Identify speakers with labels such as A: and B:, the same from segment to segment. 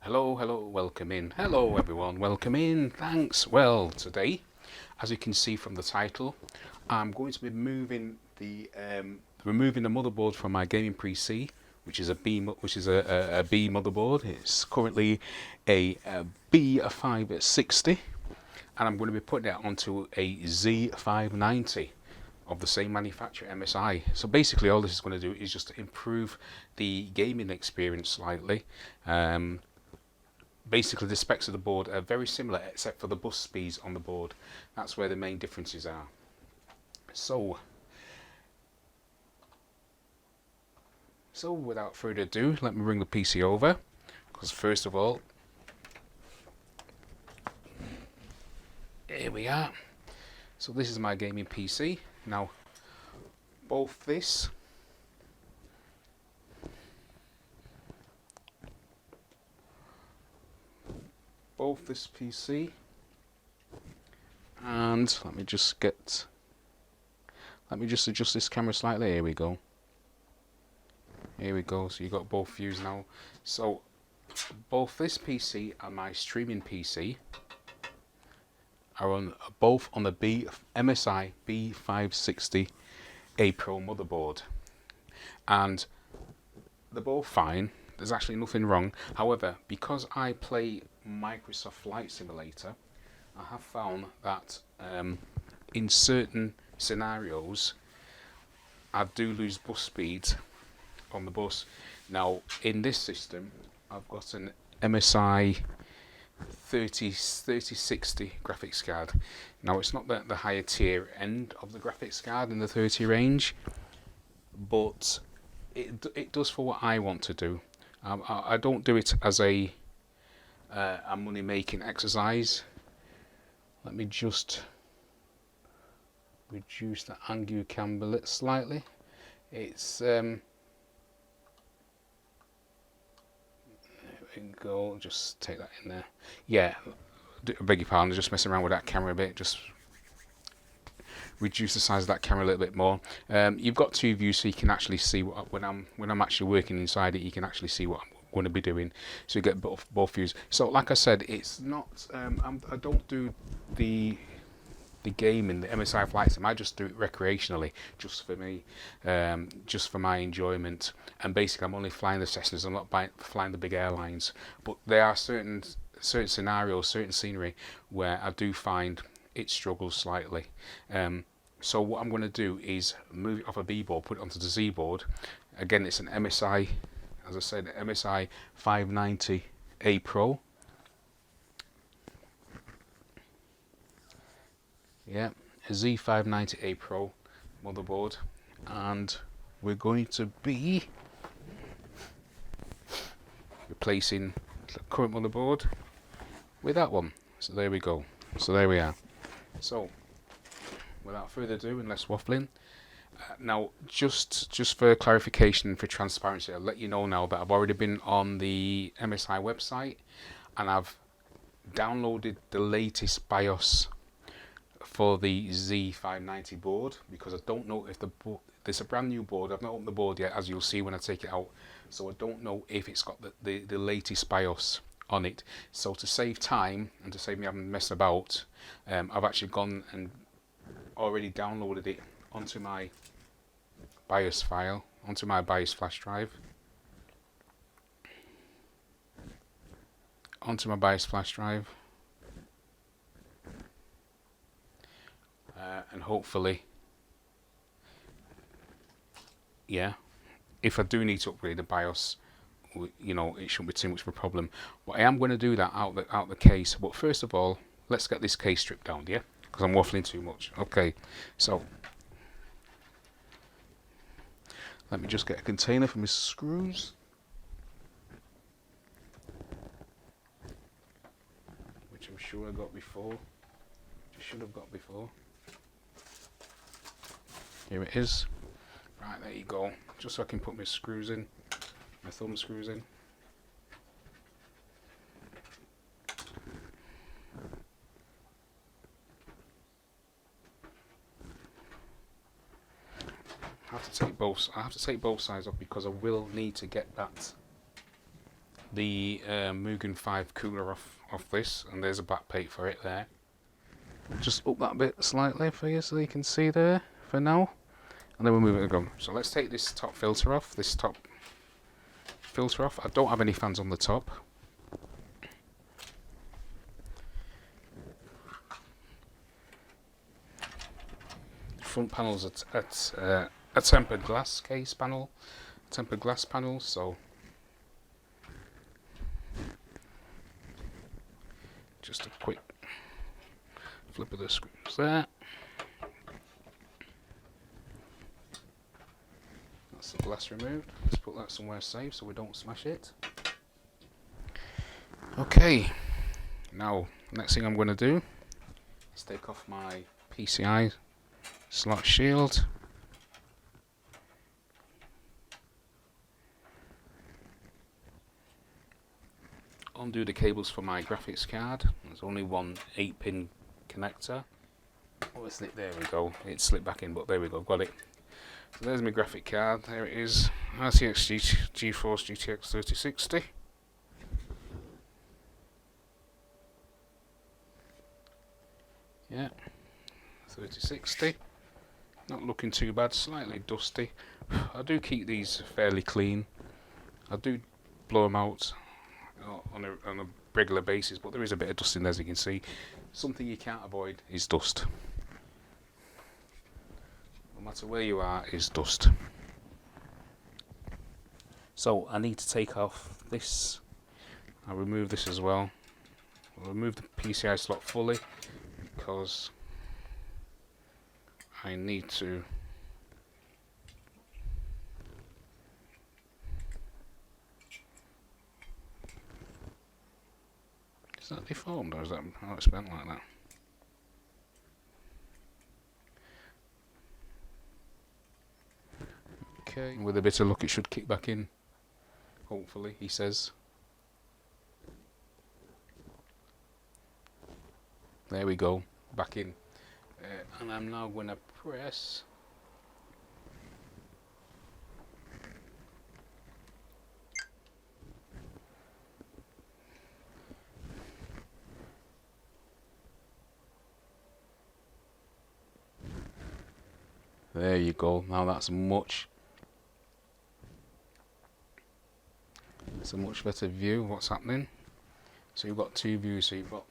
A: Hello, welcome in. Hello, everyone, welcome in. Thanks. Well, today, as you can see from the title, I'm going to be removing the motherboard from my gaming PC, which is a B motherboard. It's currently a B560, and I'm going to be putting it onto a Z590 of the same manufacturer, MSI. So basically, all this is going to do is just to improve the gaming experience slightly. Basically, the specs of the board are very similar except for the bus speeds on the board. That's where the main differences are. So without further ado, let me bring the PC over, because first of all, here we are. So this is my gaming PC. Now, both this PC, and let me just adjust this camera slightly. Here we go. So you got both views now. So both this PC and my streaming PC are both on the MSI B560 A Pro motherboard, and they're both fine. There's actually nothing wrong. However, because I play Microsoft Flight Simulator, I have found that in certain scenarios I do lose bus speed on the bus. Now, in this system, I've got an MSI 3060 graphics card. Now, it's not the higher tier end of the graphics card in the 30 range, but it does for what I want to do. I don't do it as a money making exercise. Let me just reduce the angle camber slightly. It's there we go. Just take that in there. Yeah, I beg your pardon. Just messing around with that camera a bit. Just reduce the size of that camera a little bit more. You've got two views, so you can actually see when I'm actually working inside it. You can actually see what I'm going to be doing, so you get both views. So, like I said, it's not. I don't do the game in the MSI Flight Sim. I just do it recreationally, just for me, just for my enjoyment. And basically, I'm only flying the Cessnas. I'm not flying the big airlines. But there are certain scenarios, certain scenery where I do find it struggles slightly. So what I'm going to do is move it off a B board, put it onto the Z board. Again, it's an MSI, as I said, MSI 590 A Pro. Yeah, a Z590A Pro motherboard, and we're going to be replacing the current motherboard with that one. So there we go. So there we are. So without further ado and less waffling, now just for clarification, for transparency, I'll let you know now that I've already been on the MSI website and I've downloaded the latest BIOS for the Z590 board, because I don't know if there's a brand new board. I've not opened the board yet, as you'll see when I take it out, so I don't know if it's got the latest BIOS on it. So to save time and to save me having messed about, I've actually gone and already downloaded it onto my BIOS file, onto my BIOS flash drive, and hopefully, yeah, if I do need to upgrade the BIOS, you know, it shouldn't be too much of a problem. But I am going to do that out the case. But first of all, let's get this case stripped down, yeah, because I'm waffling too much. Okay, so let me just get a container for my screws, which I'm sure I got before. Which I should have got before. Here it is. Right, there you go. Just so I can put my screws in, my thumb screws in. I have to take both sides off, because I will need to get that the Mugen 5 cooler off this, and there's a back plate for it there. Just up that bit slightly for you so you can see there for now, and then we'll move it again. So let's take this top filter off. I don't have any fans on the top. Front panel's a tempered glass case panel, tempered glass panel, so just a quick flip of the screws there. That's the glass removed. Let's put that somewhere safe so we don't smash it. Okay, now next thing I'm going to do is take off my PCI slot shield. Undo the cables for my graphics card. There's only one 8-pin connector. Obviously, there we go. It slipped back in, but there we go. Got it. So there's my graphic card. There it is. RTX GeForce GTX 3060. Yeah, 3060. Not looking too bad. Slightly dusty. I do keep these fairly clean. I do blow them out on a regular basis, but there is a bit of dust in there, as you can see. Something you can't avoid is dust. No matter where you are, is dust. So I need to take off this. I'll remove this as well. I'll remove the PCI slot fully because I need to Is that deformed, or is that how it's bent like that? Okay, with a bit of luck it should kick back in, hopefully, he says. There we go, back in. And I'm now going to press there you go. Now that's a much better view of what's happening. So you've got two views. So you've got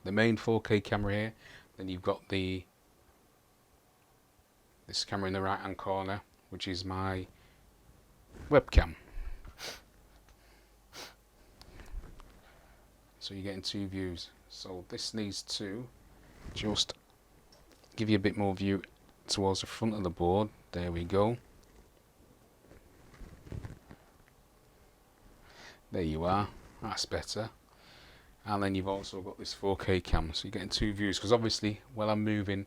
A: the main 4K camera here, then you've got this camera in the right hand corner, which is my webcam. So you're getting two views. So this needs to just give you a bit more view towards the front of the board. There we go. There you are. That's better. And then you've also got this 4K cam, so you're getting two views, because obviously while I'm moving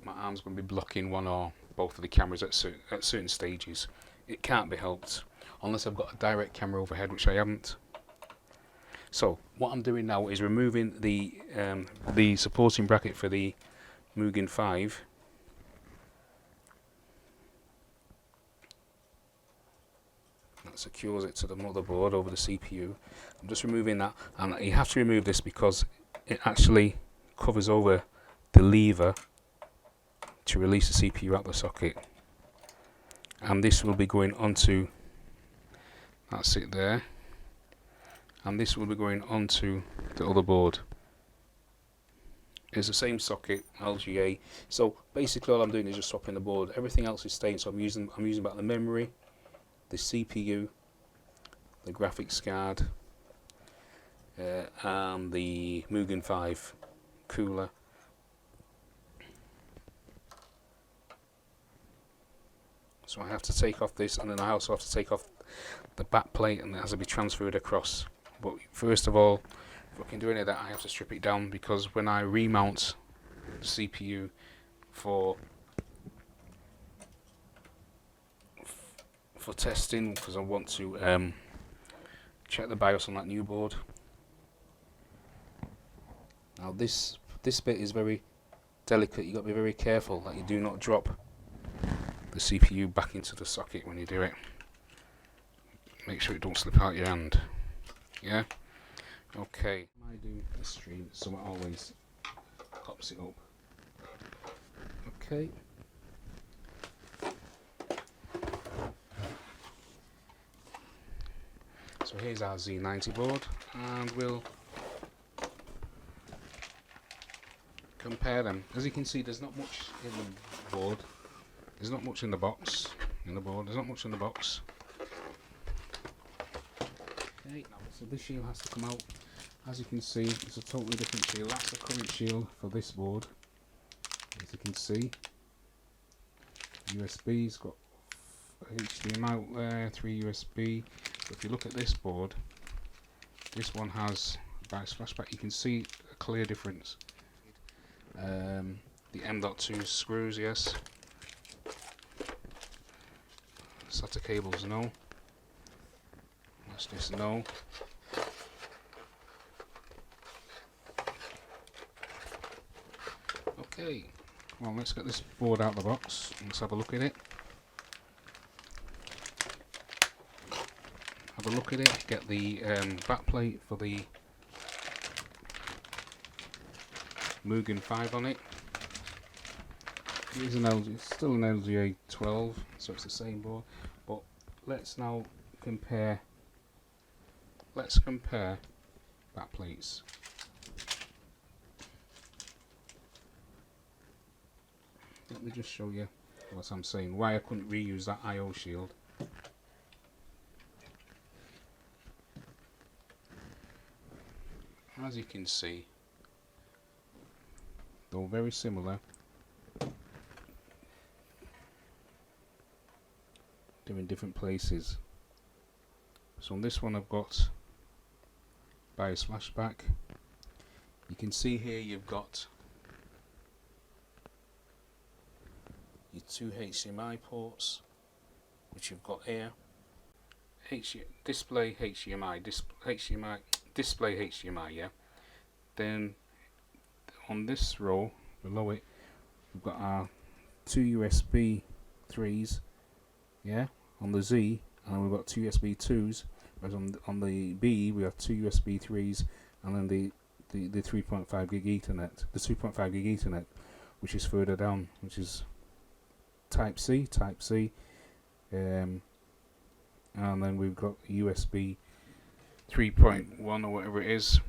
A: my arm's going to be blocking one or both of the cameras at certain stages. It can't be helped unless I've got a direct camera overhead, which I haven't. So what I'm doing now is removing the supporting bracket for the Mugen 5. That secures it to the motherboard over the CPU. I'm just removing that, and you have to remove this because it actually covers over the lever to release the CPU out of the socket, and this will be going onto, that's it there, and this will be going onto the other board. It's the same socket, LGA. So basically all I'm doing is just swapping the board. Everything else is staying, so I'm using about the memory, the CPU, the graphics card, and the Mugen 5 cooler. So I have to take off this, and then I also have to take off the back plate, and it has to be transferred across. But first of all, if I can do any of that, I have to strip it down, because when I remount the CPU for testing, because I want to check the BIOS on that new board. Now this bit is very delicate. You've got to be very careful that you do not drop the CPU back into the socket when you do it. Make sure it don't slip out your hand. Yeah. Okay. I do a stream, so it always pops it up. Okay. So here's our Z90 board, and we'll compare them. As you can see, there's not much in the board. There's not much in the box. In the board, there's not much in the box. Okay, now so this shield has to come out. As you can see, it's a totally different shield. That's the current shield for this board. As you can see, USB's got HDMI out there, 3 USB. But if you look at this board, this one has bias flashback. You can see a clear difference. The M.2 screws, yes. SATA cables, no. That's this, no. Okay, well, let's get this board out of the box. Let's have a look at it. Have a look at it. Get the back plate for the Mugen 5 on it. It is an LG, it's still an LGA 12, so it's the same board. But let's now compare. Let's compare back plates. Let me just show you what I'm saying. Why I couldn't reuse that I/O shield. As you can see, they're very similar. They're in different places. So on this one I've got bias flashback. You can see here you've got your 2 HDMI ports, which you've got here. Display HDMI, display HDMI, yeah. Then on this row below it, we've got our 2 USB 3s, yeah, on the Z, and we've got 2 USB 2s. Whereas on the B, we have 2 USB 3s, and then the 3.5 gig Ethernet, the 2.5 gig Ethernet, which is further down, which is Type C, and then we've got USB 3.1 or whatever it is.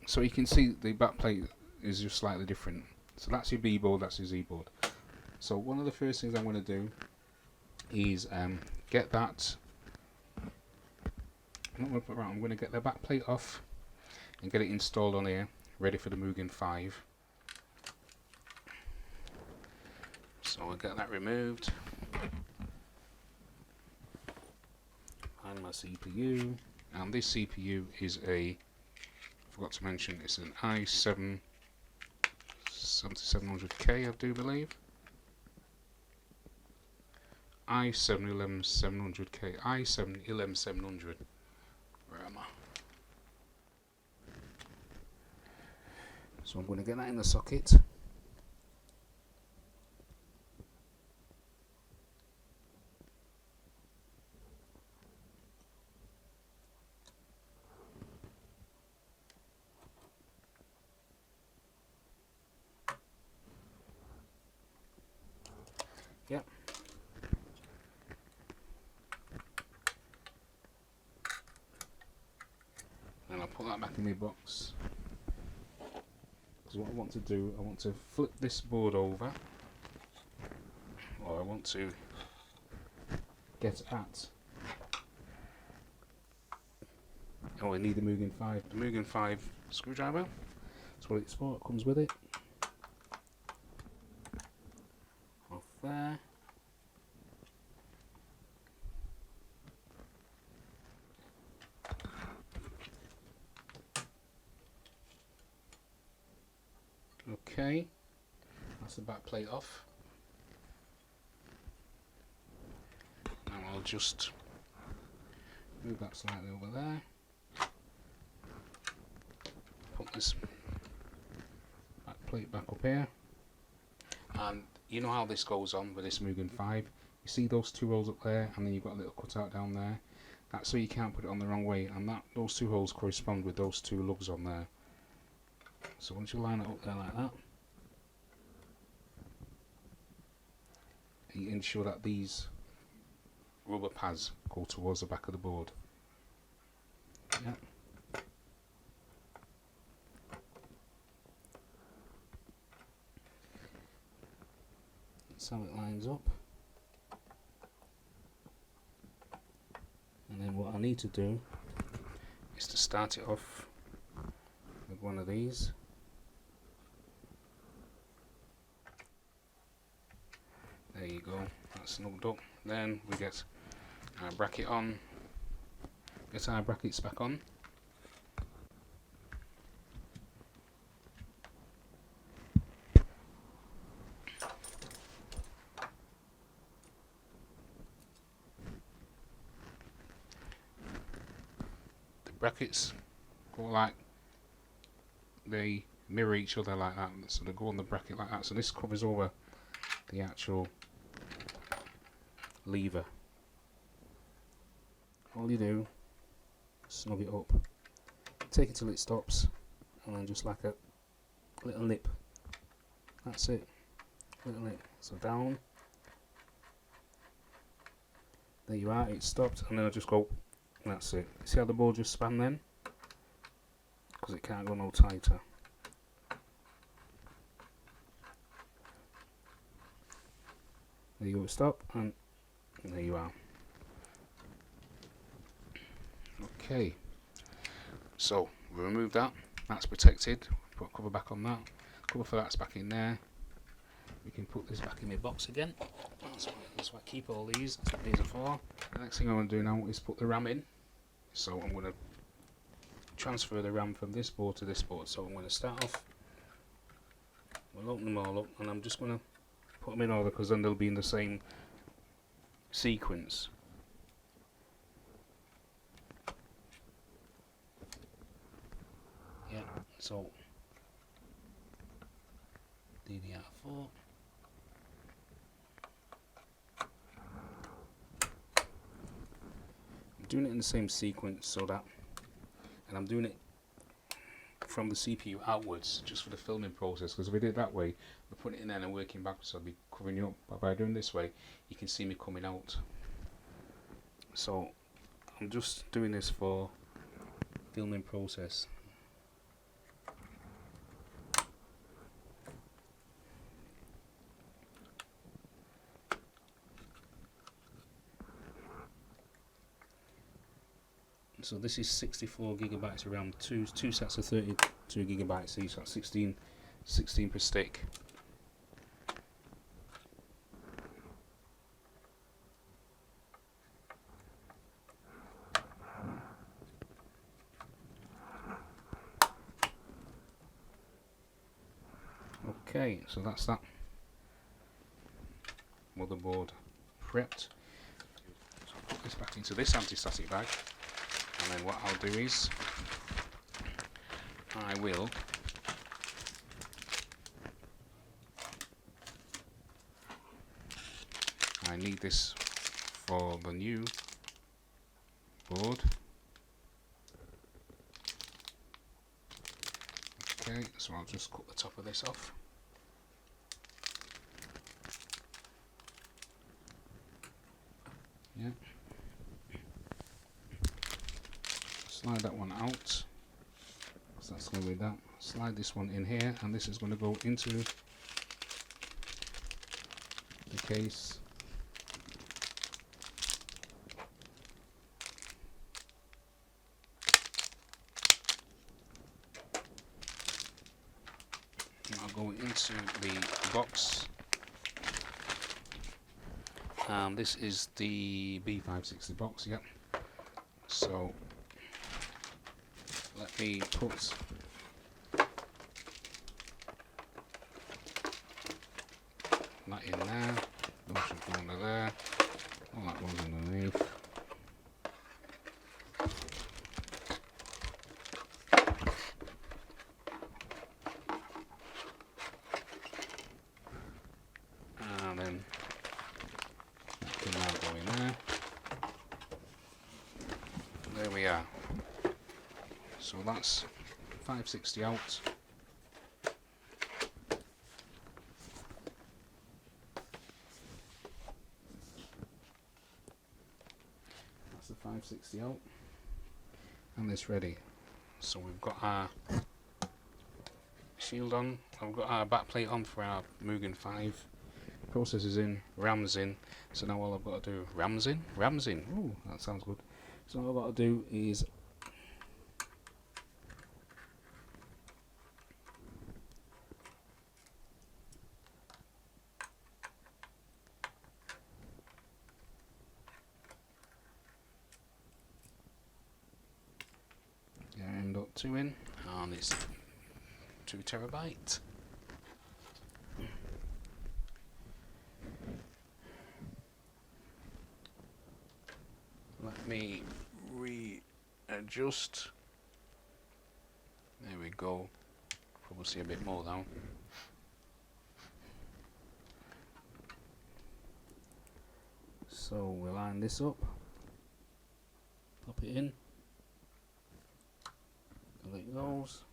A: So you can see the backplate is just slightly different. So that's your B board, that's your Z board. So one of the first things I'm going to do is get that. I'm going to get the backplate off and get it installed on here, ready for the Mugen 5. So we'll get that removed. And my CPU. And this CPU is a, forgot to mention, it's an i7 7700K, I do believe. i7 11700K, i7 11700. Where am I? So I'm going to get that in the socket. Yep. And I'll put that back in my box. Because what I want to do, I want to flip this board over, or I want to get at. Oh, I need the Mugen 5. The Mugen 5 screwdriver. That's what it's for. It comes with it. Off there. Okay, that's the back plate off. Now I'll just move that slightly over there. Put this back plate back up here. And you know how this goes on with this Mugen 5. You see those 2 holes up there, and then you've got a little cutout down there. That's so you can't put it on the wrong way, and that those two holes correspond with those two lugs on there. So once you line it up there like that, you ensure that these rubber pads go towards the back of the board. Yeah. That's how it lines up. And then what I need to do is to start it off with one of these. There you go, that's snugged up. Then we get our bracket on, get our brackets back on. The brackets go like, they mirror each other like that, so they go on the bracket like that, so this covers over the actual lever. All you do, snug it up, take it till it stops, and then just like a little nip. That's it, little nip. So down. There you are, it stopped, and then I just go, and that's it. See how the board just span then? Because it can't go no tighter. There you go, stop, and there you are. Okay, so we remove that, that's protected, put a cover back on that, cover for that's back in there. We can put this back in my box again. That's why I keep all these, that's what these are for. The next thing I want to do now is put the RAM in. So I'm going to transfer the RAM from this board to this board. So I'm going to start off, we'll open them all up, and I'm just going to put them in order because then they'll be in the same sequence. Yeah, so DDR4. I'm doing it in the same sequence so that, and I'm doing it from the CPU outwards just for the filming process, because if I did it that way, we're putting it in there and working backwards, so I'll be covering you up. But by doing this way, you can see me coming out. So I'm just doing this for filming process. So this is 64 gigabytes of RAM, two sets of 32 gigabytes each, so that's 16 per stick. Okay, so that's that motherboard prepped. So I'll put this back into this anti-static bag, and then what I'll do is I need this for the new board. Okay, so I'll just cut the top of this off. Yeah. Slide that one out. So that's going to be that. Slide this one in here, and this is going to go into the case. I'll go into the box. This is the B560 box, yep. So let me put that in there. That should go under there. All that goes underneath. And then that can now go in there. So that's 560 out. That's the 560 out. And it's ready. So we've got our shield on, I've got our back plate on for our Mugen 5. Processors in, RAM's in. So now all I've got to do, RAM's in? Ooh, that sounds good. So all I've got to do is get M.2 in, and it's 2 terabyte. Let me readjust. There we go. Probably see a bit more now. So we'll line this up, pop it in, and it goes.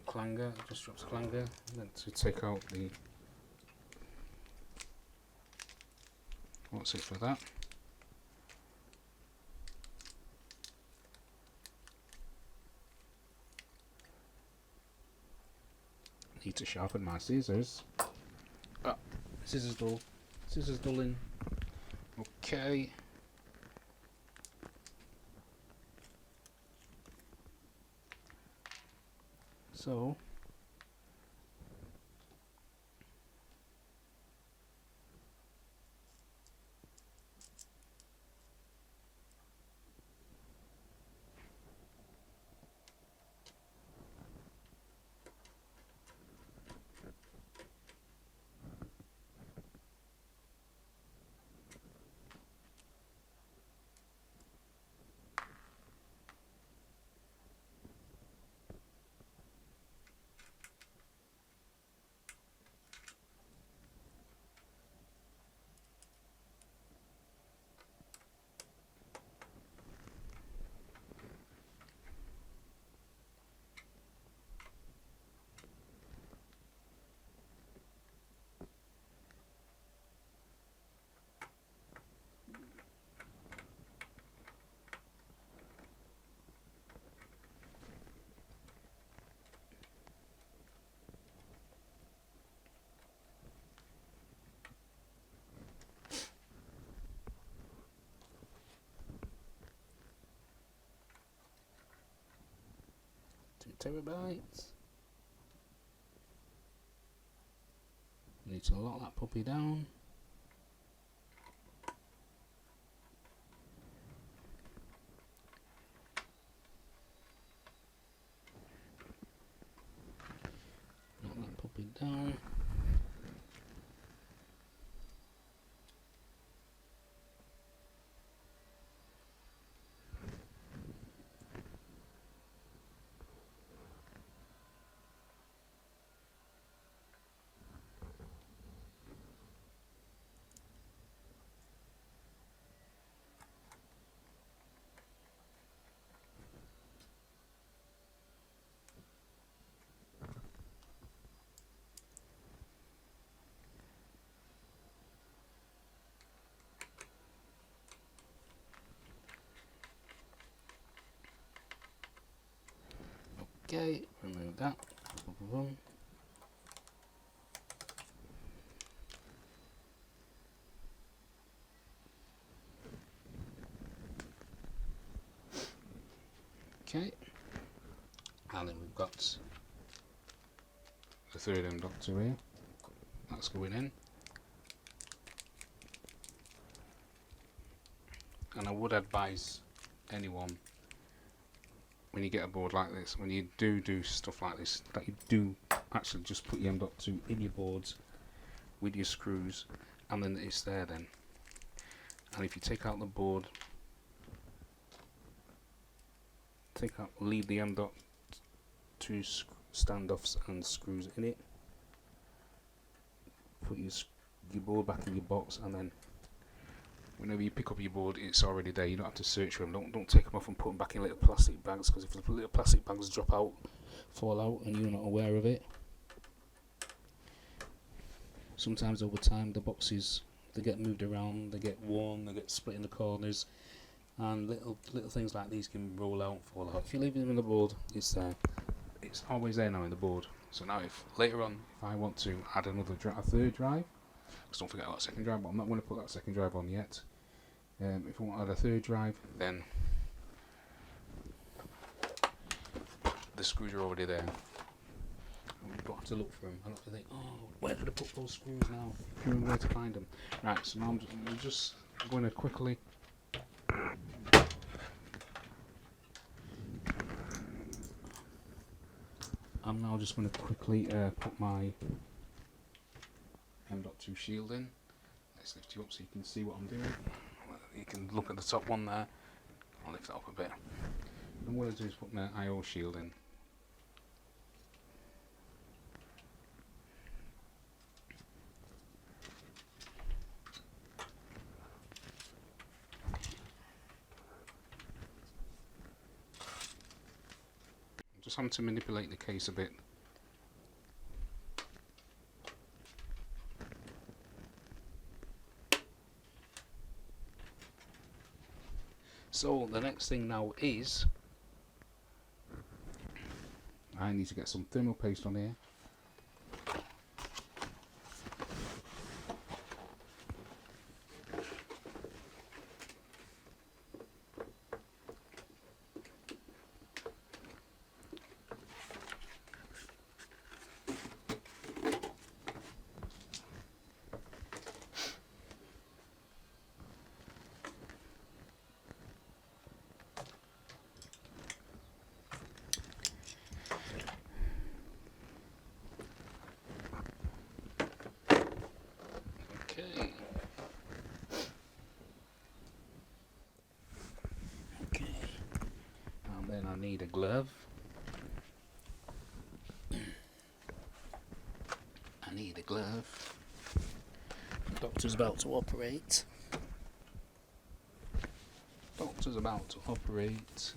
A: Clanger, just drops clanger, then to take out the, what's it for that? Need to sharpen my scissors. Ah, scissors dulling. Okay. So terabytes. Need to lock that puppy down. Lock that puppy down. Okay, remove that. Okay, and then we've got the third M.2 here. That's going in. And I would advise anyone, when you get a board like this, when you do stuff like this, that you do actually just put your M.2 in your boards with your screws, and then it's there then. And if you take out the board, leave the M.2 standoffs and screws in it, put your your board back in your box, and then whenever you pick up your board, it's already there. You don't have to search for them. Don't take them off and put them back in little plastic bags, because if the little plastic bags drop out, fall out, and you're not aware of it, sometimes over time the boxes, they get moved around, they get worn, they get split in the corners, and little things like these can roll out, fall out. If you leave them in the board, it's there. It's always there now in the board. So now, if later on, if I want to add another a third drive, because don't forget about second drive, but I'm not going to put that second drive on yet. If I want to add a third drive, then the screws are already there. You don't have to look for them. I don't have to think, oh, where did I put those screws now? You know where to find them. Right, so now I'm just going to quickly. I'm now just going to quickly put my M.2 shield in. Let's lift you up so you can see what I'm doing. You can look at the top one there. I'll lift that up a bit. What I'm going to do is put my I/O shield in. Just having to manipulate the case a bit. So the next thing now is I need to get some thermal paste on here. Then I need a glove. I need a glove. The doctor's about to operate. Doctor's about to operate.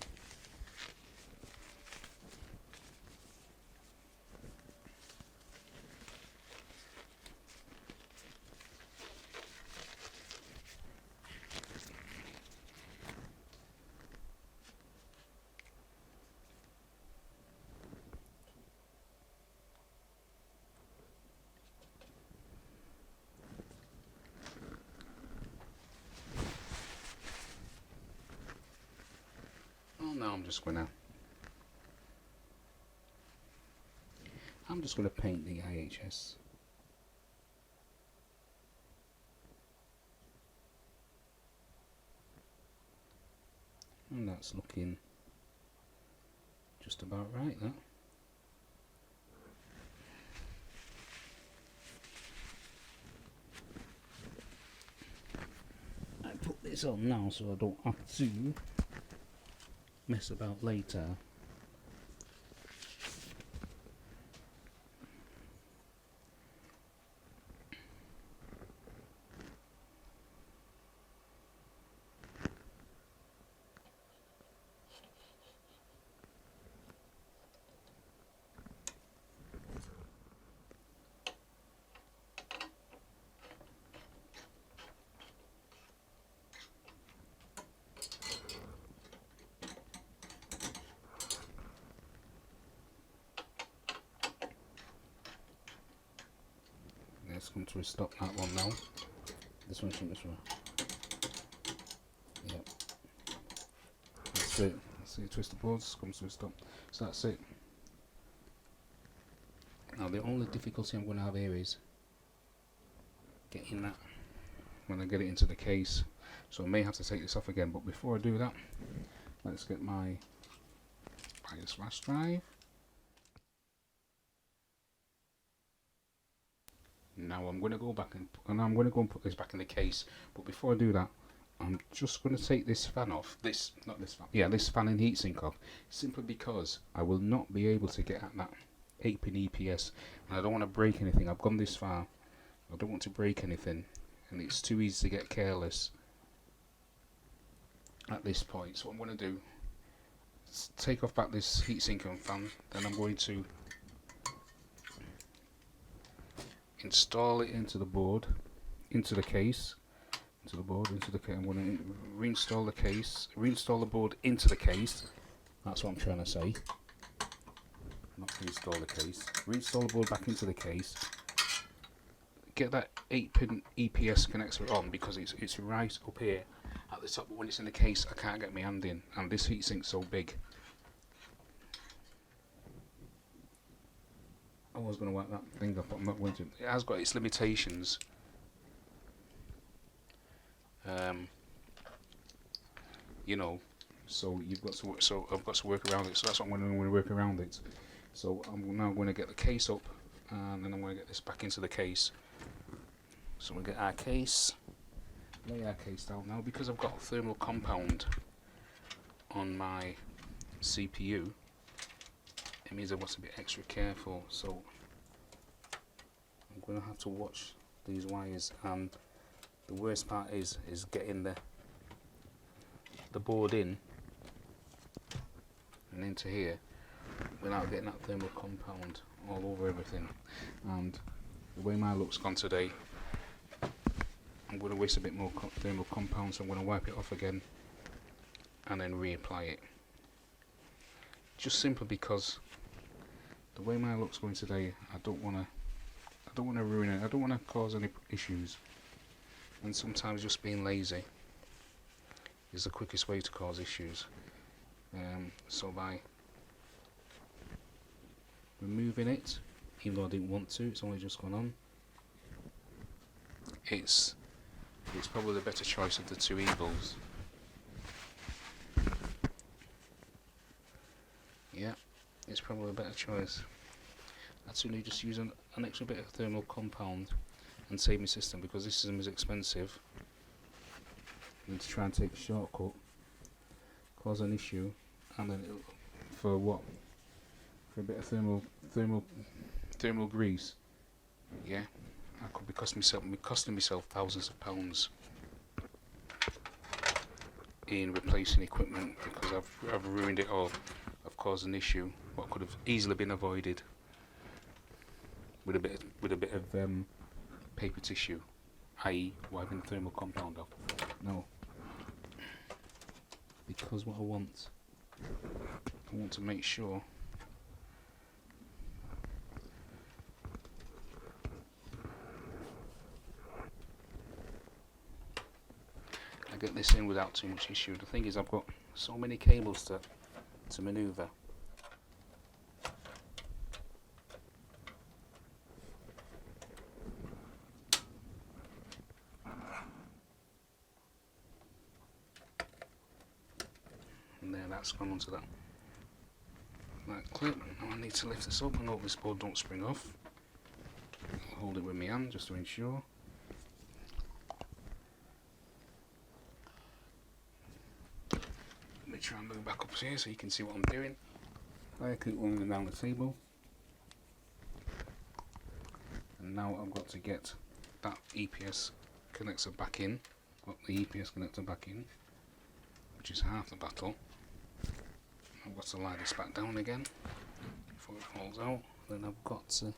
A: Now I'm just gonna paint the IHS. And that's looking just about right, that. I put this on now so I don't have to mess about later. Let's come to a stop that one now. This one, this one. Yep. That's it. See, twist the boards, comes to a stop. So that's it. Now the only difficulty I'm going to have here is getting that when I get it into the case. So I may have to take this off again. But before I do that, let's get my BIOS flash drive. Now I'm going to go back and I'm going to go and put this back in the case. But before I do that, I'm just going to take this fan off. This fan and heatsink off. Simply because I will not be able to get at that 8-pin EPS. And I don't want to break anything. I've gone this far. I don't want to break anything, and it's too easy to get careless at this point. So what I'm going to do is take off back this heatsink and fan, then I'm going to install it into the board, into the case, into the board, into the case. I'm going to reinstall the case, reinstall the board into the case. That's what I'm trying to say. Not reinstall the case. Reinstall the board back into the case. Get that 8-pin EPS connector on, because it's right up here at the top. But when it's in the case, I can't get my hand in, and this heatsink's so big. I was going to wipe that thing off, but I'm not going to. It has got its limitations. You know, so you've got to work. So I've got to work around it. So that's what I'm going to work around it. So I'm now going to get the case up, and then I'm going to get this back into the case. So we'll get our case, lay our case down now. Because I've got a thermal compound on my CPU, it means I've got to be extra careful. So I'm going to have to watch these wires, and the worst part is getting the board in and into here without getting that thermal compound all over everything. And the way my look's gone today, I'm going to waste a bit more thermal compound, so I'm going to wipe it off again and then reapply it. Just simply because the way my look's going today, I don't want to ruin it. I don't want to cause any issues. And sometimes just being lazy is the quickest way to cause issues. So by removing it, even though I didn't want to, it's only just gone on. It's probably the better choice of the two evils. Yeah, it's probably a better choice. I'd sooner just use an extra bit of thermal compound and save my system, because this system is expensive, than to try and take a shortcut, cause an issue, and then for what? For a bit of thermal grease. Yeah, that could be costing myself thousands of pounds in replacing equipment, because I've ruined it all. I've caused an issue what could have easily been avoided with a bit of paper tissue, i.e. wiping the thermal compound off. No, because what I want to make sure I get this in without too much issue. The thing is, I've got so many cables to manoeuvre. And there, that's gone onto that clip. Now I need to lift this up and hope this board don't spring off. I'll hold it with my hand just to ensure. Let me try and move back up here so you can see what I'm doing. I clip one down the table. And now I've got to get that EPS connector back in. Got the EPS connector back in, which is half the battle. I've got to lie this back down again before it falls out. Then I've got to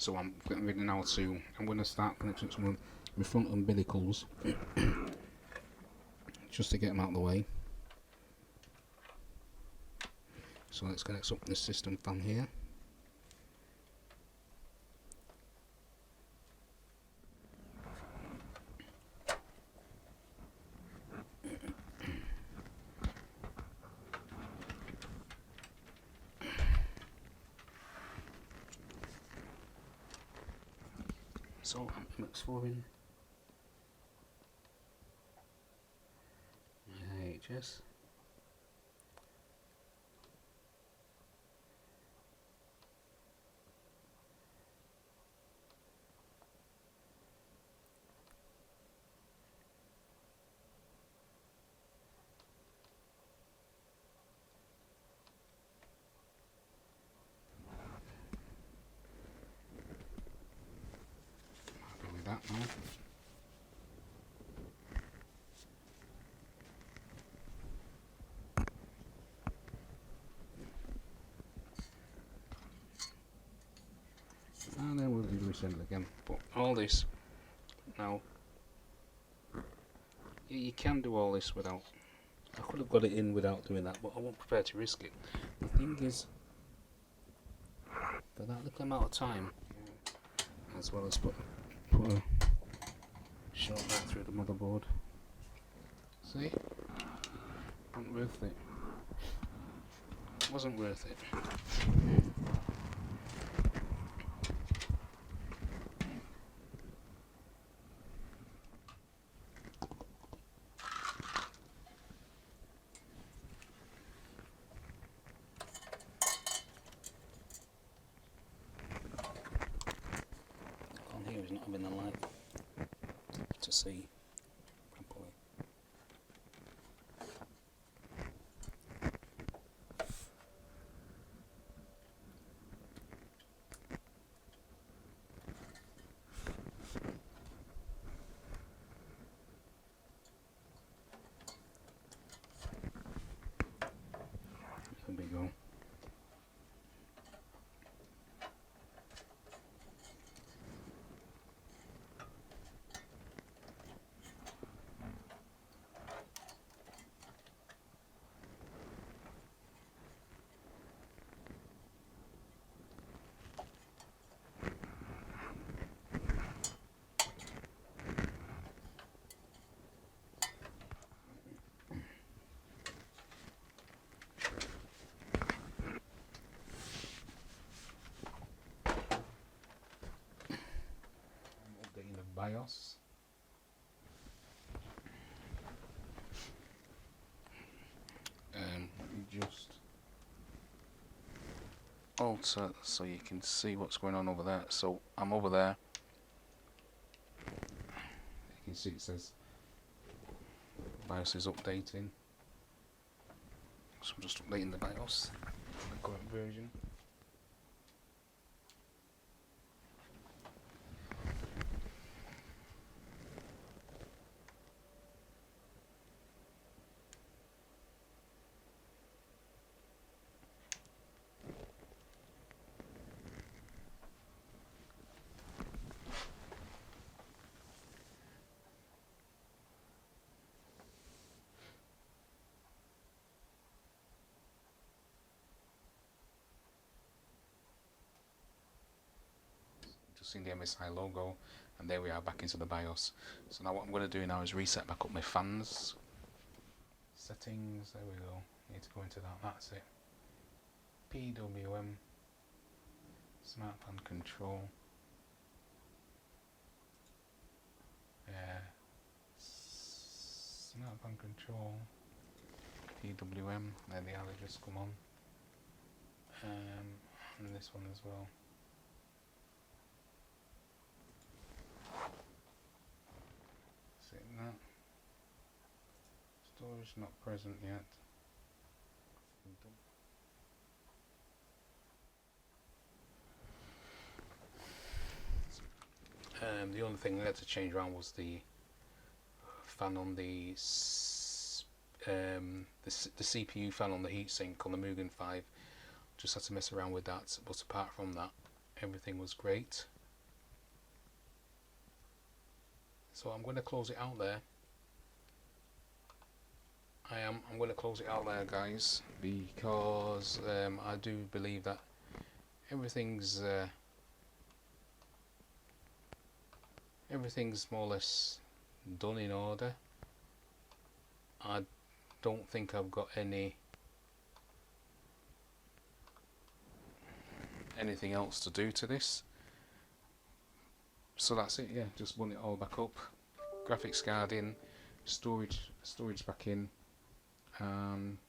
A: So I'm getting ready now to. I'm going to start connecting some of my front umbilicals just to get them out of the way. So let's connect up the system fan here. So I'm exploring my IHS. Happy with that now. And then we'll do the reassemble again. But all this now, you can do all this without. I could have got it in without doing that, but I wasn't prepared to risk it. The thing is, for that little amount of time, as well as put a short right through the motherboard. See? Wasn't worth it. Wasn't worth it. On here is not having the light to see properly. There we go. Updating the BIOS. Just alter so you can see what's going on over there. So I'm over there. You can see it says BIOS is updating. So I'm just updating the BIOS, the current version. Just seen the MSI logo, and there we are back into the BIOS. So now what I'm going to do now is reset back up my fans. Settings, there we go. Need to go into that, that's it. PWM, smart fan control. Smart fan control. PWM, there they are, they just come on. And this one as well. That storage not present yet. The only thing we had to change around was the fan on the CPU fan on the heatsink on the Mugen 5. Just had to mess around with that, but apart from that, everything was great. So I'm going to close it out there. I'm going to close it out there, guys, because I do believe that everything's more or less done in order. I don't think I've got anything else to do to this. So that's it. Yeah, just run it all back up. Graphics card in, storage back in, and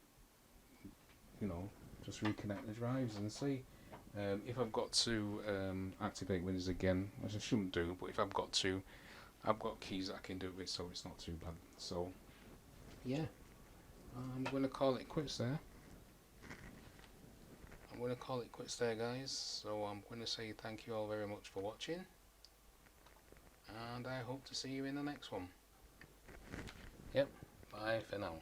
A: just reconnect the drives and see if I've got to activate Windows again, which I shouldn't do, but if I've got to, I've got keys that I can do it with, so it's not too bad. So yeah, I'm going to call it quits there. Guys. So I'm going to say thank you all very much for watching, and I hope to see you in the next one. Yep, bye for now.